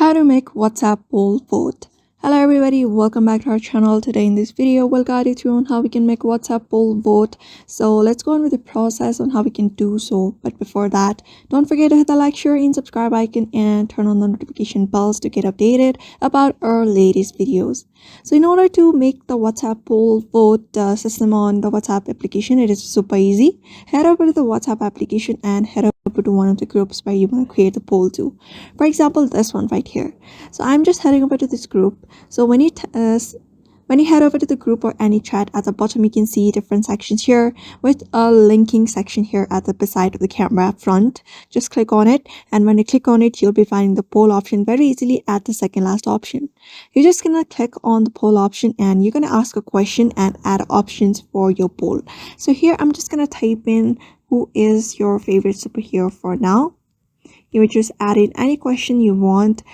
How to make WhatsApp poll vote. Hello everybody, welcome back to our channel. Today in this video we'll guide you through on how we can make WhatsApp poll vote. So let's go on with the process on how we can do so. But before that, don't forget to hit the like, share and subscribe icon and turn on the notification bells to get updated about our latest videos. So in order to make the WhatsApp poll vote system on the WhatsApp application, it is super easy. Head over to the WhatsApp application and head over to one of the groups where you want to create the poll to. For example, this one right here. So I'm just heading over to this group. So when you head over to the group or any chat, at the bottom you can see different sections here with a linking section here at the beside of the camera front. Just click on it, and when you click on it, you'll be finding the poll option very easily at the second last option. You're just gonna click on the poll option and you're gonna ask a question and add options for your poll. So here I'm just gonna type in who is your favorite superhero for now. You would just add in any question you want.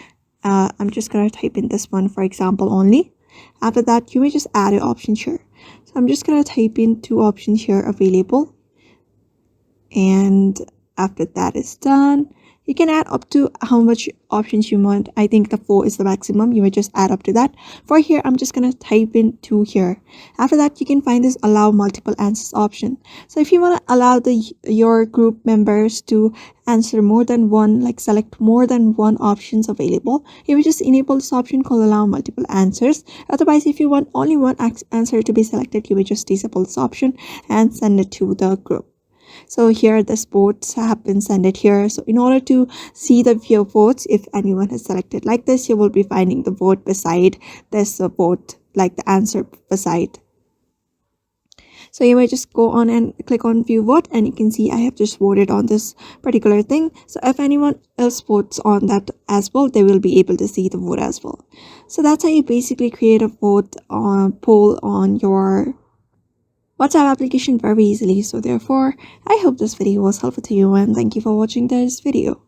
I'm just gonna type in this one, for example, only. After that, you may just add your options here. So I'm just gonna type in 2 options here available, and after that is done, you can add up to how much options you want. I think the 4 is the maximum. You may just add up to that. For here, I'm just gonna type in 2 here. After that, you can find this allow multiple answers option. So if you want to allow your group members to answer more than one, like select more than one options available, you will just enable this option called allow multiple answers. Otherwise, if you want only one answer to be selected, you will just disable this option and send it to the group. So here the votes have been sent here. So in order to see the view votes, if anyone has selected like this, you will be finding the vote beside this vote, like the answer beside. So you may just go on and click on view vote, and you can see I have just voted on this particular thing. So if anyone else votes on that as well, they will be able to see the vote as well. So that's how you basically create a vote poll on your WhatsApp application very easily. So therefore, I hope this video was helpful to you, and thank you for watching this video.